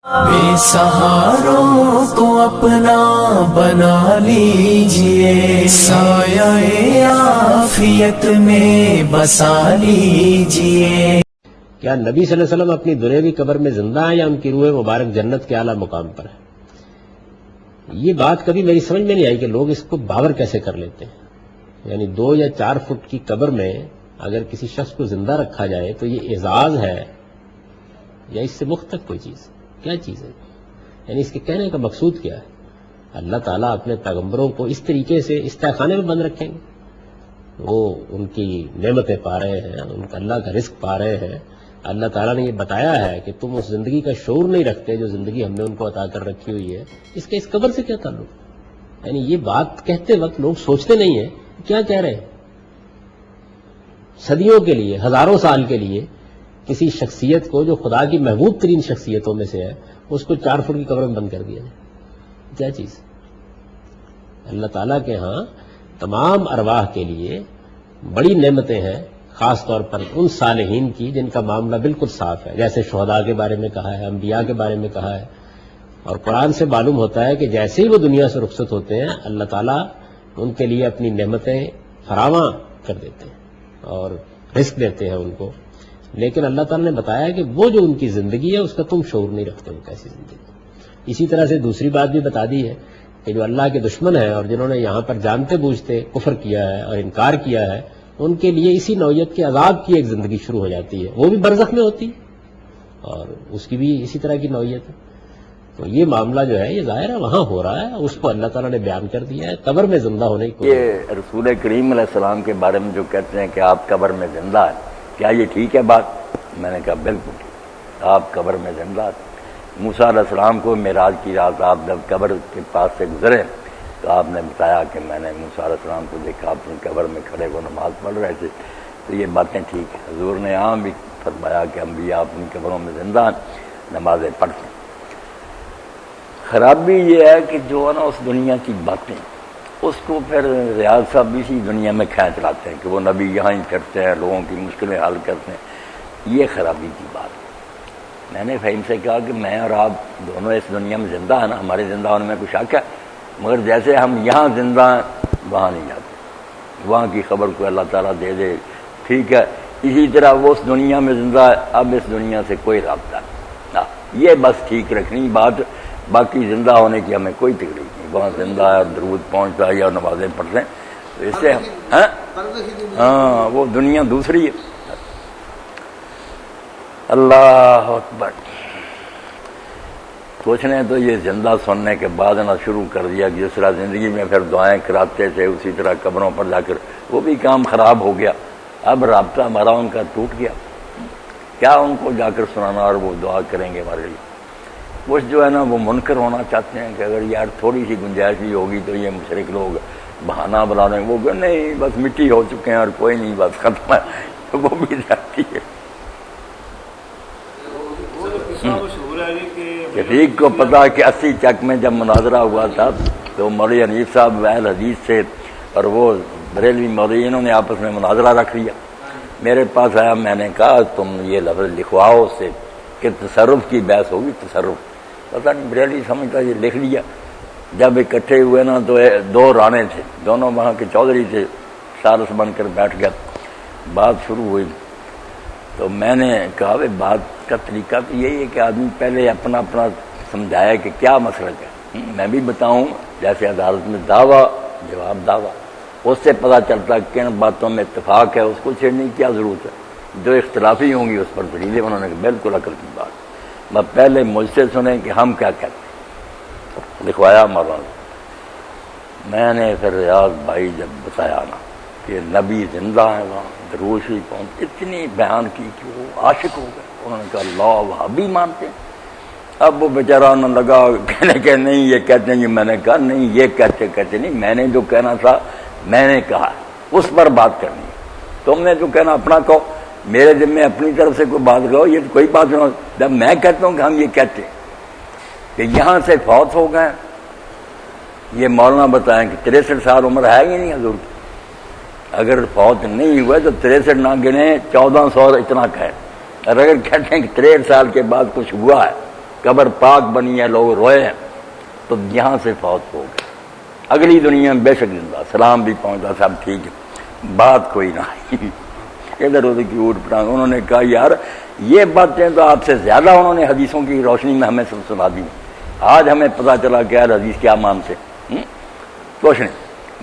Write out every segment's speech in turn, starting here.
بے سہاروں کو اپنا بنا لیجئے، سایہ عافیت میں بسا لیجئے۔ کیا نبی صلی اللہ علیہ وسلم اپنی دنیاوی قبر میں زندہ ہیں یا ان کی روح مبارک جنت کے اعلیٰ مقام پر ہے؟ یہ بات کبھی میری سمجھ میں نہیں آئی کہ لوگ اس کو باور کیسے کر لیتے ہیں۔ یعنی 2 یا 4 فٹ کی قبر میں اگر کسی شخص کو زندہ رکھا جائے تو یہ اعزاز ہے یا اس سے مختلف کوئی چیز؟ کیا چیز ہے؟ یعنی اس کے کہنے کا مقصود کیا ہے؟ اللہ تعالیٰ اپنے پیغمبروں کو اس طریقے سے اس تہخانے میں بند رکھیں گے؟ وہ ان کی نعمتیں پا رہے ہیں، ان کا اللہ کا رزق پا رہے ہیں۔ اللہ تعالیٰ نے یہ بتایا ہے کہ تم اس زندگی کا شعور نہیں رکھتے جو زندگی ہم نے ان کو عطا کر رکھی ہوئی ہے، اس کے اس قبر سے کیا تعلق؟ یعنی یہ بات کہتے وقت لوگ سوچتے نہیں ہیں کیا کہہ رہے ہیں۔ صدیوں کے لیے، ہزاروں سال کے لیے کسی شخصیت کو جو خدا کی محبوب ترین شخصیتوں میں سے ہے، اس کو 4 فٹ کی قبر میں بند کر دیا جائے، کیا چیز؟ اللہ تعالیٰ کے ہاں تمام ارواح کے لیے بڑی نعمتیں ہیں، خاص طور پر ان صالحین کی جن کا معاملہ بالکل صاف ہے، جیسے شہداء کے بارے میں کہا ہے، انبیاء کے بارے میں کہا ہے۔ اور قرآن سے معلوم ہوتا ہے کہ جیسے ہی وہ دنیا سے رخصت ہوتے ہیں اللہ تعالیٰ ان کے لیے اپنی نعمتیں فراواں کر دیتے ہیں اور رزق دیتے ہیں ان کو۔ لیکن اللہ تعالیٰ نے بتایا کہ وہ جو ان کی زندگی ہے اس کا تم شعور نہیں رکھتے ہو کیسی زندگی۔ اسی طرح سے دوسری بات بھی بتا دی ہے کہ جو اللہ کے دشمن ہیں اور جنہوں نے یہاں پر جانتے بوجھتے کفر کیا ہے اور انکار کیا ہے، ان کے لیے اسی نوعیت کے عذاب کی ایک زندگی شروع ہو جاتی ہے، وہ بھی برزخ میں ہوتی ہے اور اس کی بھی اسی طرح کی نوعیت ہے۔ تو یہ معاملہ جو ہے یہ ظاہر ہے وہاں ہو رہا ہے، اس کو اللہ تعالیٰ نے بیان کر دیا ہے۔ قبر میں زندہ ہونے کی یہ رسول کریم علیہ السلام کے بارے میں جو کہتے ہیں کہ آپ قبر میں زندہ ہیں، کیا یہ ٹھیک ہے بات؟ میں نے کہا بالکل ٹھیک، آپ قبر میں زندہ ہیں۔ موسیٰ علیہ السلام کو معراج کی رات آپ جب قبر کے پاس سے گزرے تو آپ نے بتایا کہ میں نے موسیٰ علیہ السلام کو دیکھا اپنی قبر میں کھڑے وہ نماز پڑھ رہے تھے۔ تو یہ باتیں ٹھیک ہیں۔ حضور نے عام بھی فرمایا کہ انبیاء اپنی قبروں میں زندہ ہیں، نمازیں پڑھتے ہیں۔ خرابی یہ ہے کہ جو ہے نا اس دنیا کی باتیں اس کو پھر ریاض صاحب اسی دنیا میں کھینچ لاتے ہیں کہ وہ نبی یہاں ہی پھرتے ہیں، لوگوں کی مشکلیں حل کرتے ہیں۔ یہ خرابی کی بات ہے۔ میں نے فہیم سے کہا کہ میں اور آپ دونوں اس دنیا میں زندہ ہیں نا، ہمارے زندہ ہونے میں کچھ شک ہے، مگر جیسے ہم یہاں زندہ ہیں وہاں نہیں جاتے، وہاں کی خبر کو اللہ تعالیٰ دے دے ٹھیک ہے، اسی طرح وہ اس دنیا میں زندہ ہے، اب اس دنیا سے کوئی رابطہ نہیں۔ یہ بس ٹھیک رکھنی بات، باقی زندہ ہونے کی ہمیں کوئی تکلیف نہیں، وہاں زندہ ہے اور درود پہنچتا ہے یا نمازیں پڑھتے ہیں، تو اس سے ہاں وہ دنیا دوسری ہے۔ اللہ اکبر۔ کچھ نے تو یہ زندہ سننے کے بعد نہ شروع کر دیا کہ جس طرح زندگی میں پھر دعائیں کراتے تھے اسی طرح قبروں پر جا کر وہ بھی کام خراب ہو گیا۔ اب رابطہ ہمارا ان کا ٹوٹ گیا، کیا ان کو جا کر سنانا اور وہ دعا کریں گے ہمارے لیے؟ کچھ جو ہے نا وہ منکر ہونا چاہتے ہیں کہ اگر یار تھوڑی سی گنجائش بھی ہوگی تو یہ مشرک لوگ بہانہ بنا دیں گے، وہ کہ نہیں بس مٹی ہو چکے ہیں اور کوئی نہیں بس ختم ہے، وہ بھی جاتی ہے۔ شفیق کو پتا کہ 80 چک میں جب مناظرہ ہوا تھا تو مولوی حنیف صاحب اہل حدیث سے اور وہ بریلوی مولوی انہوں نے آپس میں مناظرہ رکھ لیا۔ میرے پاس آیا، میں نے کہا تم یہ لفظ لکھواؤ اس سے کہ تصرف کی بحث ہوگی، تصرف پتہ نہیں بریلوی سمجھتا یہ لکھ لیا۔ جب اکٹھے ہوئے نا تو 2 رانے تھے، دونوں وہاں کے چودھری تھے، سارس بن کر بیٹھ گیا، بات شروع ہوئی۔ تو میں نے کہا بات کا طریقہ تو یہی ہے کہ آدمی پہلے اپنا اپنا سمجھایا کہ کیا مسلک ہے، میں بھی بتاؤں جیسے عدالت میں دعویٰ جواب دعویٰ، اس سے پتہ چلتا کن باتوں میں اتفاق ہے، اس کو چھیڑنے کی کیا ضرورت ہے، جو اختلافی ہوں گی اس پر دلیلیں۔ انہوں نے کہا بالکل عقل کی بات، میں پہلے مجھ سے سنیں کہ ہم کیا کہتے ہیں۔ لکھوایا مولانا، میں نے پھر ریاض بھائی جب بتایا نا کہ نبی زندہ ہے وہاں درود شریف پہنچ، اتنی بیان کی کہ وہ عاشق ہو گئے۔ انہوں نے کہا اللہ وہابی مانتے ہیں۔ اب وہ بیچارہ نہ لگا کہنے کہ نہیں یہ کہتے ہیں، میں نے کہا نہیں یہ کہتے نہیں، میں نے جو کہنا تھا میں نے کہا، اس پر بات کرنی ہے، تم نے جو کہنا اپنا کہو، میرے دل میں اپنی طرف سے کوئی بات کہو، یہ کوئی بات نہیں۔ جب میں کہتا ہوں کہ ہم یہ کہتے ہیں کہ یہاں سے فوت ہو گئے، یہ مولانا بتائیں کہ 63 سال عمر ہے ہی نہیں حضور کی، اگر فوت نہیں ہوئے تو 63 نہ گنے 1400 اتنا کہے، اور اگر کہتے ہیں کہ 63 سال کے بعد کچھ ہوا ہے قبر پاک بنی ہے، لوگ روئے ہیں، تو یہاں سے فوت ہو گئے، اگلی دنیا میں بے شک زندہ، سلام بھی پہنچا، سب ٹھیک ہے، بات کوئی نہ آئی، ادھر ادھر کی اوٹ پٹانگ۔ انہوں نے کہا یار یہ باتیں تو آپ سے زیادہ انہوں نے حدیثوں کی روشنی میں ہمیں سنا دی، آج ہمیں پتہ چلا کہ یار حدیث کیا مانتے کچھ نہیں۔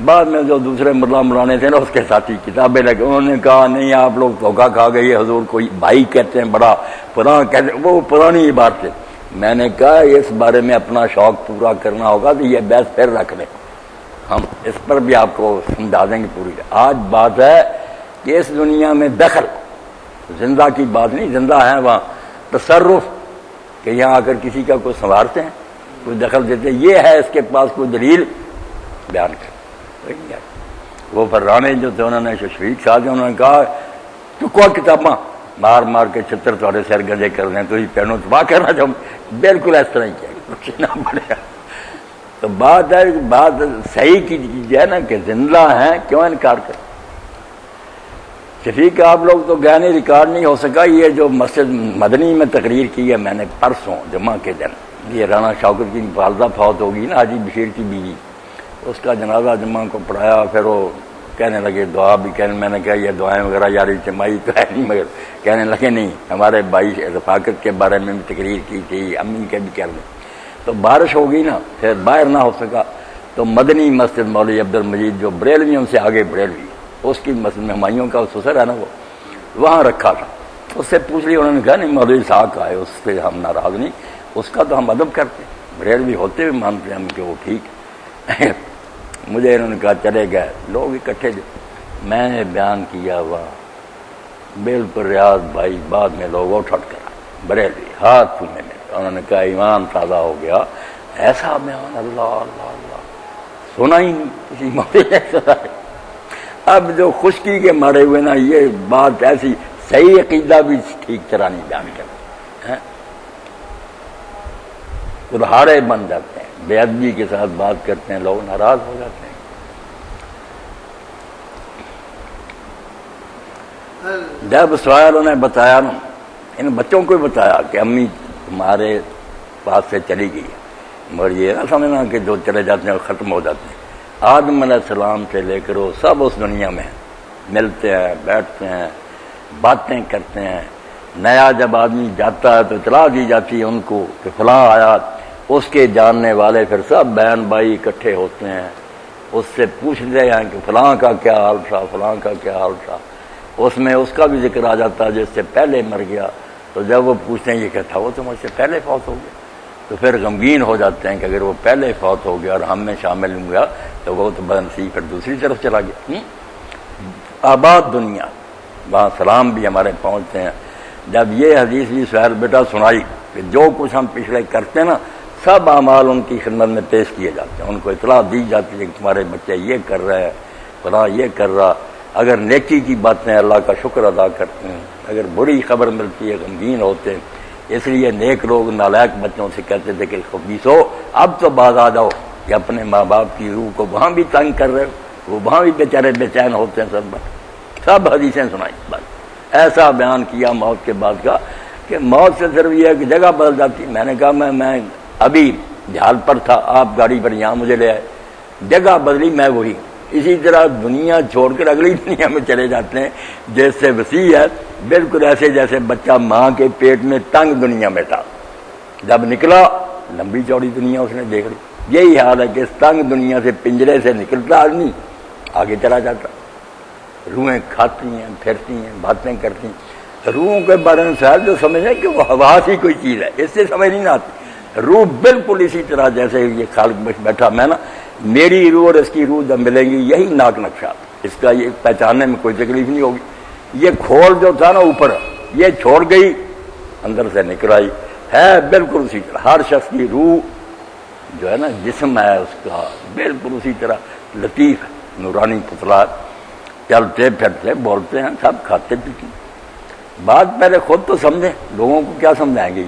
بعد میں جو دوسرے مولانے تھے نا اس کے ساتھی کتابیں لگے، انہوں نے کہا نہیں آپ لوگ دھوکہ کھا گئے، یہ حضور کوئی بھائی کہتے ہیں، بڑا پرانا کہتے ہیں، وہ پرانی عبارتیں۔ میں نے کہا اس بارے میں اپنا شوق پورا کرنا ہوگا تو یہ بحث پھر رکھ لیں، ہم اس پر بھی آپ کو سمجھا دیں گے پوری۔ آج بات ہے کہ اس دنیا میں دخل، زندہ کی بات نہیں، زندہ ہے وہاں تصرف، کہ یہاں آ کر کسی کا کوئی سنوارتے ہیں، کوئی دخل دیتے ہیں، یہ ہے اس کے پاس کوئی دلیل بیان کر۔ وہ فرانے جو تھے انہوں نے شفیق صاحب انہوں نے کہا چکو کتاباں مار مار کے چھتر تھوڑے سر گدے کر دیں تو ہی پہنو تباہ کرنا چاہوں، بالکل اس طرح ہی کیا پڑے گا۔ تو بات ہے، بات صحیح کی چیز ہے نا کہ زندہ ہیں، کیوں انکار کر۔ شفیق آپ لوگ تو گئے نہیں، ریکارڈ نہیں ہو سکا، یہ جو مسجد مدنی میں تقریر کی ہے میں نے پرسوں جمعہ کے دن، یہ رانا شوکت کی والدہ فوت ہوگی نا، حاجی بشیر کی بیوی، اس کا جنازہ جمعہ کو پڑھایا، پھر وہ کہنے لگے دعا بھی کہنے، میں نے کہا یہ دعائیں وغیرہ یار اجتماعی تو ہے نہیں، مگر کہنے لگے نہیں ہمارے بھائی رفاقت کے بارے میں بھی تقریر کی تھی، امی کے بھی کہہ دیں، تو بارش ہو گئی نا، پھر باہر نہ ہو سکا، تو مدنی مسجد مولوی عبد المجید جو بریلویوں سے آگے بریلوی، اس کی مسجد میں ہمایوں کا سسر ہے نا، وہ وہاں رکھا تھا، اس سے پوچھ لیا، انہوں نے کہا نہیں مولوی صاحب آئے، اس سے ہم ناراض نہیں، اس کا تو ہم ادب کرتے ہیں، بریلوی ہوتے ہوئے مانتے ہیں ہم کہ وہ ٹھیک ہے۔ مجھے انہوں نے کہا چلے گئے لوگ اکٹھے تھے، میں نے بیان کیا وہاں بالکل ریاض بھائی، بعد میں لوگ اٹھ کر بریلوی ہاتھ چھونے میں، انہوں نے کہا ایمان تازہ ہو گیا، ایسا بیان اللہ اللہ اللہ سنا ہی نہیں کسی موقع نے سنا ہے۔ اب جو خشکی کے مارے ہوئے نا یہ بات ایسی صحیح عقیدہ بھی ٹھیک طرح نہیں بیان کرتے، کلہاڑے بن جاتے ہیں، بے ادبی کے ساتھ بات کرتے ہیں، لوگ ناراض ہو جاتے ہیں۔ جب سوال انہیں بتایا نا، ان بچوں کو بتایا کہ امی تمہارے پاس سے چلی گئی ہے، مگر یہ نہ سمجھنا کہ جو چلے جاتے ہیں ختم ہو جاتے ہیں، آدم علیہ السلام سے لے کر وہ سب اس دنیا میں ملتے ہیں، بیٹھتے ہیں، باتیں کرتے ہیں، نیا جب آدمی جاتا ہے تو اطلاع دی جاتی ہے ان کو کہ فلاں آیا، اس کے جاننے والے پھر سب بہن بھائی اکٹھے ہوتے ہیں، اس سے پوچھتے ہیں کہ فلاں کا کیا حال تھا، فلاں کا کیا حال تھا، اس میں اس کا بھی ذکر آ جاتا ہے جس سے پہلے مر گیا، تو جب وہ پوچھتے ہیں یہ کہتا وہ تو مجھ سے پہلے فوت ہو گیا، تو پھر غمگین ہو جاتے ہیں کہ اگر وہ پہلے فوت ہو گیا اور ہم میں شامل ہو گیا تو وہ تو بدنصیب پھر دوسری طرف چلا گیا۔ آباد دنیا، وہاں سلام بھی ہمارے پہنچتے ہیں۔ جب یہ حدیث بھی سہیل بیٹا سنائی کہ جو کچھ ہم پچھلے کرتے ہیں نا سب اعمال ان کی خدمت میں پیش کیے جاتے ہیں، ان کو اطلاع دی جاتی ہے کہ تمہارے بچے یہ کر رہے ہیں، فلاں یہ کر رہا، اگر نیکی کی باتیں اللہ کا شکر ادا کرتے ہیں، اگر بری خبر ملتی ہے غمگین ہوتے ہیں۔ اس لیے نیک لوگ نالائق بچوں سے کہتے تھے کہ خبیثو اب تو باز آ جاؤ کہ اپنے ماں باپ کی روح کو وہاں بھی تنگ کر رہے ہو، وہ وہاں بھی بیچارے بے چین ہوتے ہیں، سب حدیثیں سنائی، بس ایسا بیان کیا موت کے بعد کا کہ موت سے صرف یہ ہے کہ جگہ بدل جاتی۔ میں نے کہا میں ابھی جھال پر تھا، آپ گاڑی پر یہاں مجھے لے آئے، جگہ بدلی میں وہی، اسی طرح دنیا چھوڑ کر اگلی دنیا میں چلے جاتے ہیں، جیسے وسیع ہے بالکل ایسے جیسے بچہ ماں کے پیٹ میں تنگ دنیا میں تھا، جب نکلا لمبی چوڑی دنیا اس نے دیکھ لی۔ یہی حال ہے کہ اس تنگ دنیا سے پنجرے سے نکلتا آدمی آگے چلا جاتا، روحیں کھاتی ہیں، پھرتی ہیں، باتیں کرتی ہیں۔ روحوں کے بارے میں سوال جو سمجھیں کہ وہ ہوا سی کوئی چیز ہے، اس سے سمجھ نہیں آتی۔ روح بالکل اسی طرح جیسے یہ خالق بیٹھا میں نا، میری روح اور اس کی روح جب ملیں گی یہی ناک نقشہ، اس کا یہ پہچاننے میں کوئی تکلیف نہیں ہوگی۔ یہ کھول جو تھا نا اوپر، یہ چھوڑ گئی اندر سے نکل آئی، ہے بالکل اسی طرح۔ ہر شخص کی روح جو ہے نا جسم ہے اس کا بالکل اسی طرح لطیف ہے، نورانی پتلا، چلتے پھرتے بولتے ہیں، سب کھاتے پیتے۔ بات پہلے خود تو سمجھیں، لوگوں کو کیا سمجھائیں گے؟